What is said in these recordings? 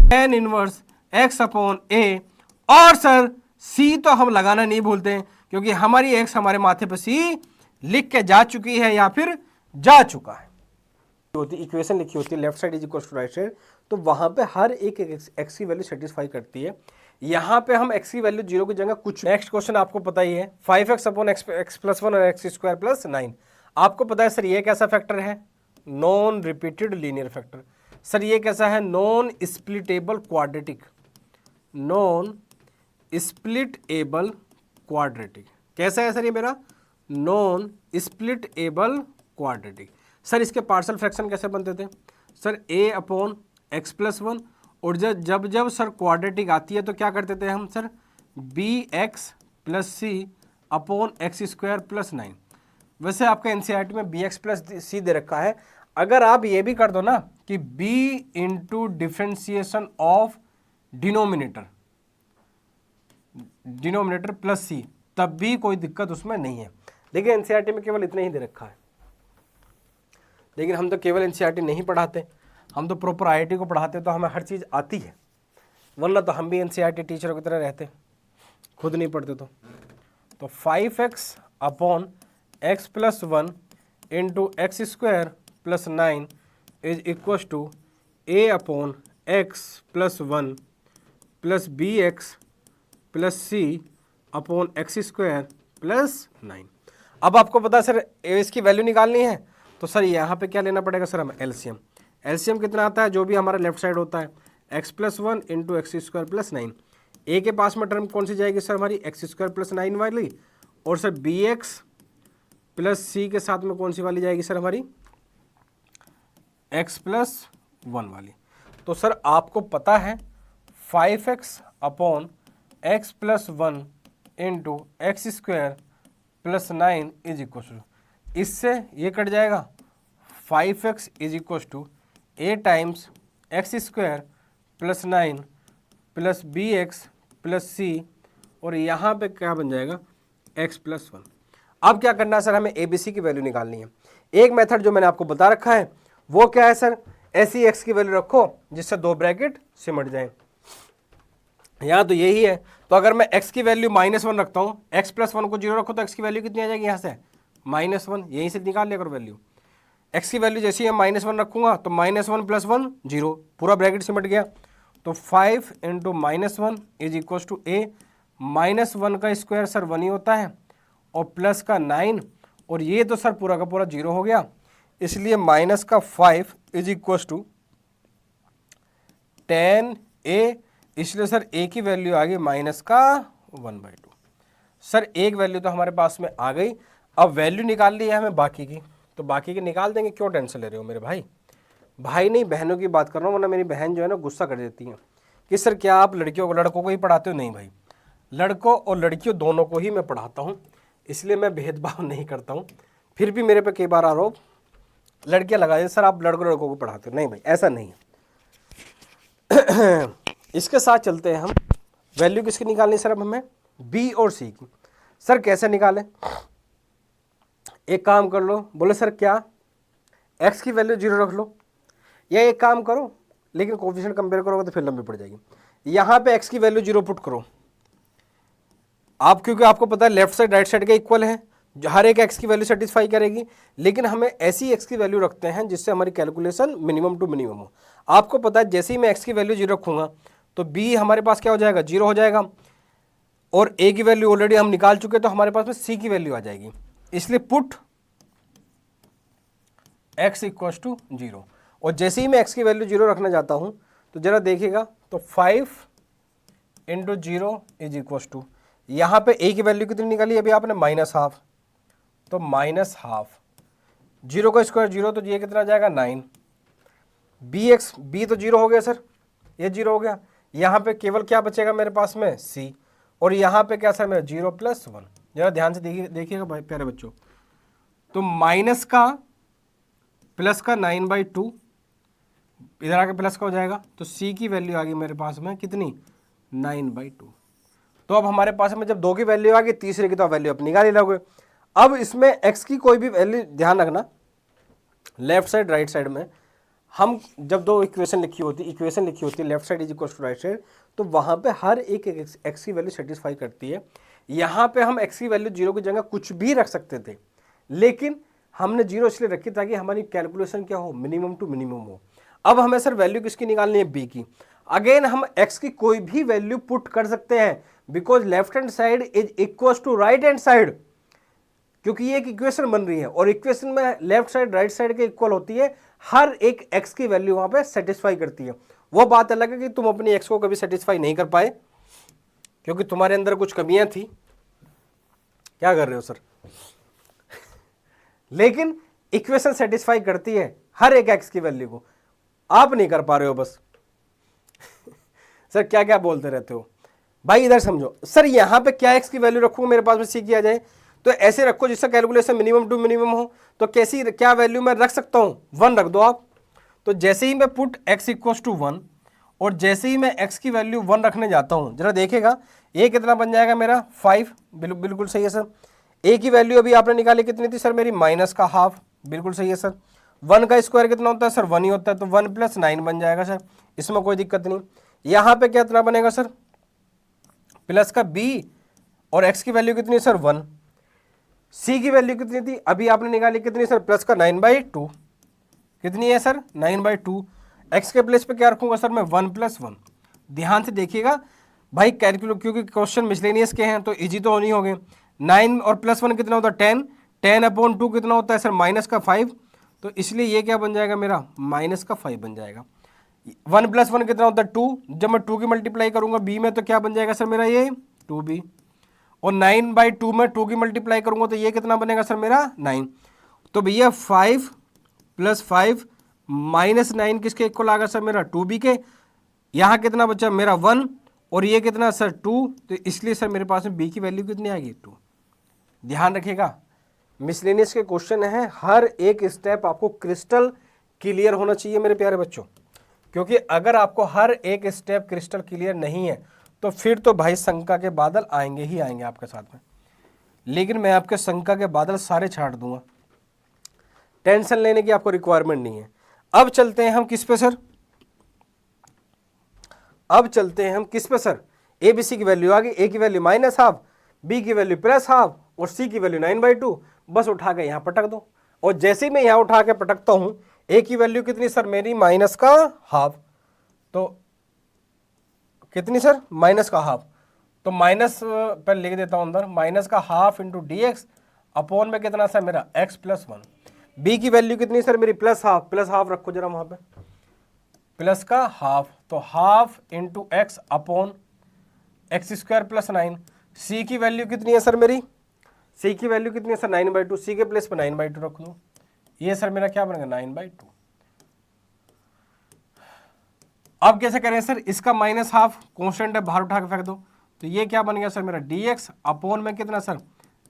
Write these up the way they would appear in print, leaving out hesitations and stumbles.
tan inverse x upon a, और sir c तो हम लगाना नहीं भूलते हैं क्योंकि हमारी x हमारे माथे पर c लिख के जा चुकी है या फिर जा चुका है। होती इक्वेशन लिखी होती है left side is equal to right side, तो वहां पे हर एक x की वैल्यू सेटिस्फाई करती है। यहाँ पे हम x की वैल्यू 0 की जगह कुछ, नेक्स्ट क्वेश्चन आपको पता ही है 5x अपॉन x प्लस 1 और x स्क्वायर प्लस 9। आपको पता है सर ये कैसा फैक्टर है, non repeated linear factor. Sir ये कैसा है, non splittable quadratic, non splittable quadratic. कैसा है सर ये मेरा, नॉन स्प्लिटेबल क्वाड्रेटिक। सर इसके पार्शियल फ्रैक्शन कैसे बनते थे, sir a upon x plus 1, और जब जब सर क्वाड्रेटिक आती है तो क्या करते थे हम sir, bx plus c upon x square plus 9। वैसे आपका एनसीईआरटी में bx प्लस सी दे रखा है, अगर आप ये भी कर दो ना कि b into differentiation of denominator plus C, तब भी कोई दिक्कत उसमें नहीं है। देखिए एनसीईआरटी में केवल इतना ही दे रखा है, लेकिन हम तो केवल एनसीईआरटी नहीं पढ़ाते, हम तो प्रॉपर आईआईटी को पढ़ाते, तो हमें हर चीज़ आती है, वरना तो हम भी एनसीईआरटी टीचरों की तरह रहते, खुद नहीं पढ़ते। तो 5x upon x plus 1 into x square plus 9 is equal to a upon x plus 1 plus b x plus c upon x square plus 9। अब आपको पता है सर इसकी वैल्यू निकालनी है, तो सर यहाँ पे क्या लेना पड़ेगा सर, हमें एलसीएम। एलसीएम कितना आता है, जो भी हमारा लेफ्ट साइड होता है x plus 1 into x square plus 9। ए के पास में टर्म कौन सी जाएगी सर, हमारी एक्स स्क्वायर प्लस 9 वाली, और सर बी एक्स प्लस सी के साथ में कौन सी वाली जाएगी सर, हमारी x प्लस 1 वाली। तो सर आपको पता है 5x upon x plus 1 into x square plus 9 is equal to, इससे ये कट जाएगा 5x is equal to a times x square plus 9 plus b x plus c, और यहाँ पे क्या बन जाएगा x प्लस 1। अब क्या करना है सर, हमें ABC की वैल्यू निकालनी है। एक मेथड जो मैंने आपको बता रखा है वो क्या है सर, ऐसी x की वैल्यू रखो जिससे दो ब्रैकेट सिमट जाए। यहाँ तो यही है, तो अगर मैं x की वैल्यू -1 रखता हूँ, x प्लस 1 को 0 रखो तो x की वैल्यू कितनी आ जाएगी, यहाँ से -1, यहीं से निकाल लिया करो वैल्यू। x की वैल्यू जैसे ही मैं -1 रखूँगा तो -1 प्लस 1 0, पूरा ब्रैकेट सिमट गया। तो 5 into -1 is equal to a, -1 का स्क्वायर सर 1 ही होता है, और प्लस का 9, और ये तो सर पूरा का पूरा 0 हो गया, इसलिए माइनस का 5 इज इक्वल टू 10a, इसलिए सर a की वैल्यू आ गई माइनस का 1/2। सर एक वैल्यू तो हमारे पास में आ गई, अब वैल्यू निकाल ली है हमें बाकी की, तो बाकी की निकाल देंगे, क्यों टेंशन ले रहे हो मेरे भाई। भाई नहीं बहनों की बात कर रहा हूँ, वरना मेरी बहन जो है ना गुस्सा कर देती है कि सर क्या आप लड़कों को ही पढ़ाते हो। नहीं भाई, लड़कों और लड़कियों दोनों को ही मैं पढ़ाता हूँ, इसलिए मैं भेदभाव नहीं करता हूँ। फिर भी मेरे पे कई बार आरोप लड़कियाँ लगा देते, सर आप लड़कों को पढ़ाते हो। नहीं भाई, ऐसा नहीं है। इसके साथ चलते हैं हम, वैल्यू किसकी निकालनी सर अब हमें, बी और सी की। सर कैसे निकालें, एक काम कर लो, बोले सर क्या, x की वैल्यू 0 रख लो, या एक काम करो लेकिन कोफिशिएंट कंपेयर करोगे तो फिर लंबी पड़ जाएगी। यहाँ पे x की वैल्यू 0 पुट करो आप, क्योंकि आपको पता है लेफ्ट साइड राइट साइड के इक्वल है, हर एक x की वैल्यू सेटिस्फाई करेगी, लेकिन हमें ऐसी x की वैल्यू रखते हैं जिससे हमारी कैलकुलेशन मिनिमम टू मिनिमम हो। आपको पता है जैसे ही मैं x की वैल्यू 0 रखूँगा तो b हमारे पास क्या हो जाएगा, 0 हो जाएगा, और a की वैल्यू ऑलरेडी हम निकाल चुके, तो हमारे पास में c की वैल्यू आ जाएगी। इसलिए पुट x इक्वल टू 0, और जैसे ही मैं x की वैल्यू 0 रखना चाहता हूँ तो जरा देखिएगा, तो 5 इंटू 0 इज इक्वल टू, यहाँ पे a की वैल्यू कितनी निकाली अभी आपने, -12, तो -12, 0 का स्क्वायर 0, तो ये कितना जाएगा 9, b तो 0 हो गया सर, ये 0 हो गया, यहाँ पे केवल क्या बचेगा मेरे पास में c, और यहाँ पे क्या सर मेरा 0 + 1। जरा ध्यान से देखिएगा भाई प्यारे बच्चों, तो माइनस का प्लस का 9/2, इधर आके प्लस का हो जाएगा, तो c की वैल्यू आ गई मेरे पास में कितनी, 9/2। तो अब हमारे पास में जब 2 की वैल्यू आ गई, तीसरे की तो वैल्यू आप निकाल ही लोगे। अब इसमें x की कोई भी वैल्यू ध्यान रखना, लेफ्ट साइड राइट साइड में हम जब दो इक्वेशन लिखी होती है left side is equal to right side, तो वहाँ पे हर एक एक्स की वैल्यू सेटिस्फाई करती है। यहाँ पे हम एक्स की वैल्यू जीरो की जगह कुछ भी रख सकते थे, लेकिन हमने जीरो इसलिए रखी ताकि हमारी कैलकुलेशन क्या हो, मिनिमम टू मिनिमम हो। अब हमें सर वैल्यू किसकी निकालनी है, बी की। अगेन हम एक्स की कोई भी वैल्यू पुट कर सकते हैं, because left hand side is equal to right hand side, क्योंकि ये एक इक्वेशन बन रही है और इक्वेशन में लेफ्ट साइड राइट साइड के इक्वल होती है, हर एक एक्स की वैल्यू वहां पे सेटिस्फाई करती है। वो बात अलग है कि तुम अपनी एक्स को कभी सेटिस्फाई नहीं कर पाए क्योंकि तुम्हारे अंदर कुछ कमियां थी। क्या कर रहे हो सर? लेकिन इक्वेशन सेटिस्फाई करती है हर एक एक्स की वैल्यू को, आप नहीं कर पा रहे हो बस। सर क्या क्या बोलते रहते हो भाई, इधर समझो। सर यहां पे क्या एक्स की वैल्यू रखूंगा मेरे पास में सी किया जाए, तो ऐसे रखो जिसका कैलकुलेशन मिनिमम टू मिनिमम हो। तो कैसी क्या वैल्यू मैं रख सकता हूं, 1 रख दो आप। तो जैसे ही मैं पुट x इक्वल्स टू 1 और जैसे ही मैं x की वैल्यू 1 रखने जाता हूं, जरा देखेगा ये कितना बन जाएगा मेरा 5। बिल्कुल सही है सर। a की वैल्यू अभी आपने निकाली कितनी थी सर मेरी, माइनस का हाफ। बिल्कुल सही है सर। 1 का स्क्वायर कितना होता है सर, 1 ही होता है, तो 1 + 9 बन जाएगा सर, इसमें कोई दिक्कत नहीं। यहां पे कितना बनेगा सर, प्लस का b और x की वैल्यू कितनी है सर 1। c की वैल्यू कितनी थी अभी आपने निकाली कितनी सर, प्लस का 9/2। कितनी है सर, 9/2। x के प्लेस पे क्या रखूंगा सर मैं, 1 + 1। ध्यान से देखिएगा भाई, कैलकुलेट क्योंकि क्वेश्चन मिसलेनियस के हैं तो इजी तो नहीं होंगे। 9 और +1 कितना होता है 10, 10/2 कितना होता है सर, -5। तो इसलिए ये क्या बन जाएगा मेरा, -5 बन जाएगा। 1 + 1 कितना होता है 2, जब मैं 2 की मल्टीप्लाई करूंगा b में तो क्या बन जाएगा सर मेरा ये 2b, और 9/2 में 2 की मल्टीप्लाई करूंगा तो ये कितना बनेगा सर मेरा 9। तो भैया 5 + 5 -9 किसके इक्वल आ गया सर मेरा 2b के। यहाँ कितना बचा मेरा 1 और ये कितना सर 2, तो इसलिए सर मेरे पास में b की वैल्यू कितनी आएगी 2। ध्यान रखिएगा मिसलेनियस के क्वेश्चन है, हर एक स्टेप आपको क्रिस्टल क्लियर होना चाहिए मेरे प्यारे बच्चों, क्योंकि अगर आपको हर एक स्टेप क्रिस्टल क्लियर नहीं है तो फिर तो भाई शंका के बादल आएंगे ही आएंगे आपके साथ में। लेकिन मैं आपके शंका के बादल सारे छाट दूंगा, टेंशन लेने की आपको रिक्वायरमेंट नहीं है। अब चलते हैं हम किस पे सर, अब चलते हैं हम किस पे सर, ए बी सी की वैल्यू आ गई, ए की वैल्यू -½ बी की वैल्यू +½ और सी की वैल्यू 9/2। बस उठा के यहां पटक दो, और जैसे ही मैं यहां उठा के पटकता हूं, ए की वैल्यू कितनी सर मेरी -½ तो कितनी सर, -½ तो माइनस पर लिख देता हूं अंदर, -½ × dx अपॉन में कितना सर मेरा x + 1। b की वैल्यू कितनी सर मेरी +½ रखो जरा वहां पे, +½ तो ½ × x अपॉन x² + 9। c की वैल्यू कितनी है सर मेरी, c की वैल्यू कितनी है सर 9/2, c के प्लेस पे 9/2 रख दो, ये सर मेरा क्या बनेगा 9/2। अब कैसे करें सर, इसका -½ कांस्टेंट है बाहर उठा के फेंक दो, तो ये क्या बन गया सर मेरा dx अपॉन में कितना सर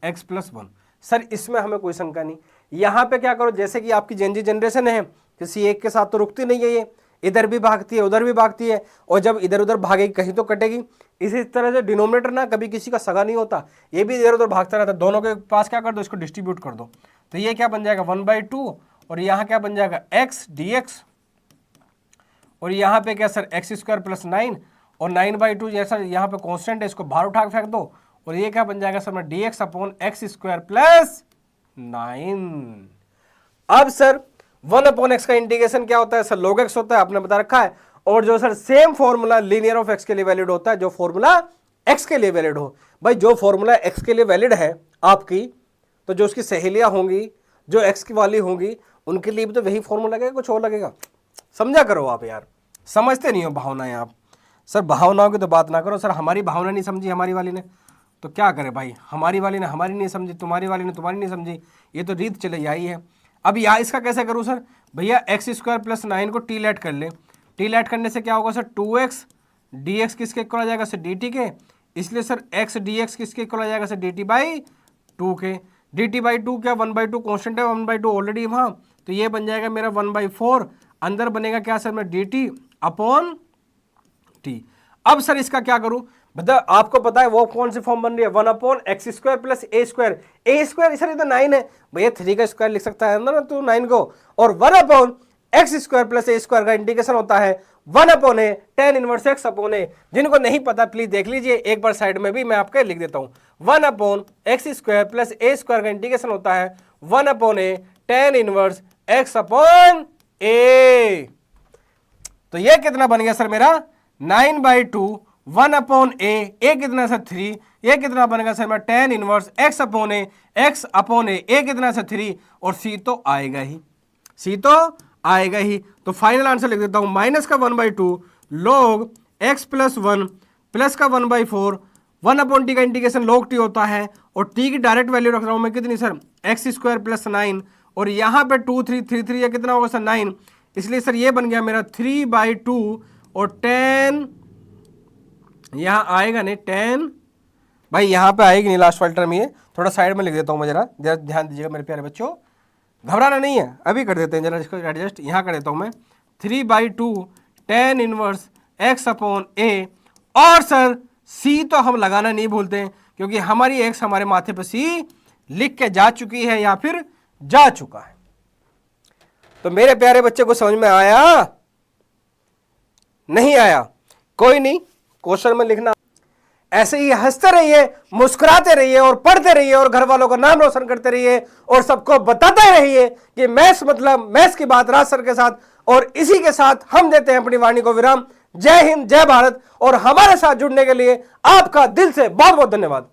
x + 1। सर इसमें हमें कोई शंका नहीं। यहाँ पे क्या करो, जैसे कि आपकी जेनजी जनरेशन है, किसी एक के साथ तो रुकती नहीं है, ये इधर भी भागती है उधर भी भागती है, और जब इधर उधर भागेगी कहीं तो कटेगी। इसी तरह से डिनोमिनेटर ना कभी किसी का सगा नहीं होता, ये भी इधर उधर भागता रहता है, दोनों के पास क्या कर दो, इसको डिस्ट्रीब्यूट कर दो, तो ये क्या बन जाएगा 1/2 और यहाँ क्या बन जाएगा x dx, और यहाँ पे क्या सर x² + 9 और 9/2 जैसा यहाँ पे कांस्टेंट है, इसको बाहर उठा के फेंक दो, और ये क्या बन जाएगा सर मैं dx अपॉन x² + 9। अब सर 1/x का इंटीग्रेशन क्या होता है सर, log x होता है, आपने बता रखा है। और जो sir same formula linear of x के लिए वैलिड होता है, जो फॉर्मूला x के लिए वैलिड हो। भाई जो फॉर्मूला x के लिए वैलिड है आपकी, तो जो उसकी सहेलियां होंगी जो x की वाली होंगी, उनके लिए भी तो वही फॉर्मूला लगेगा, कुछ और लगेगा। समझा करो आप यार, समझते नहीं हो भावनाएं आप। सर भावनाओं की तो बात ना करो सर, हमारी भावना नहीं समझी हमारी वाली ने तो क्या करे भाई, हमारी वाली ने हमारी नहीं समझी, तुम्हारी वाली ने तुम्हारी नहीं समझी, ये तो रीत चले आई है। अब यहाँ इसका कैसे करूँ सर, भैया x² + 9 को टी लेट कर ले, टी लेट करने से क्या होगा सर 2x dx किसके इक्वल आ जाएगा सर dt के, इसलिए सर x dx किसके इक्वल आ जाएगा सर dt/2 के। dt/2 क्या 1/2 कॉन्स्टेंट है, 1/2 ऑलरेडी वहाँ, तो ये बन जाएगा मेरा 1/4, अंदर बनेगा क्या सर मैं dt अपॉन t। अब सर इसका क्या करूं, बता आपको पता है वो कौन सी फॉर्म बन रही है, 1/x² + a² सर ये तो 9 है भैया, 3 का स्क्वायर लिख सकता है ना तू 9 को, और 1/(x² x square plus a square का इंटीग्रेशन होता है 1/a tan inverse x upon a. जिनको नहीं पता प्लीज देख लीजिए, एक बार साइड में भी मैं आपके लिख देता हूं। 1/x square plus a square का इंटीग्रेशन होता है 1/a tan inverse x upon a. तो ये कितना बन गया सर मेरा 9/2 1/a, ए कितना सर 3, ये कितना बनेगा सर मेरा tan इनवर्स x अपॉन ए, x अपॉन ए कितना सर 3, और c तो आएगा ही, c तो आएगा ही। तो फाइनल आंसर लिख देता हूं माइनस का 1/2 log x प्लस 1 प्लस का 1/4 1/t का इंटीग्रेशन log t होता है, और t की डायरेक्ट वैल्यू रख रहा हूं मैं कितनी सर एक्स स्क्वायर प्लस 9, और यहाँ पे 2 3 3 3 ये कितना होगा सर 9, इसलिए सर ये बन गया मेरा 3/2 और 10 यहाँ आएगा नहीं 10 भाई, यहाँ पे आएगी नहीं लास्ट वाली टर्म, ये थोड़ा साइड में लिख देता हूँ मैं, जरा ध्यान दीजिएगा मेरे प्यारे बच्चों, घबराना नहीं है, अभी कर देते हैं जरा इसको एडजस्ट। यहाँ कर देता हूँ मैं 3/2 tan इनवर्स x अपॉन ए, और सर c तो हम लगाना नहीं भूलते क्योंकि हमारी x हमारे माथे पर c लिख के जा चुकी है या फिर जा चुका है। तो मेरे प्यारे बच्चे को समझ में आया नहीं आया? कोई नहीं, क्वेश्चन में लिखना। ऐसे ही हंसते रहिए, मुस्कुराते रहिए और पढ़ते रहिए और घर वालों का नाम रोशन करते रहिए और सबको बताते रहिए कि मैथ्स मतलब मैथ्स की बात राज सर के साथ। और इसी के साथ हम देते हैं अपनी वाणी को विराम। जय हिंद, जय भारत, और हमारे साथ जुड़ने के लिए आपका दिल से बहुत बहुत धन्यवाद।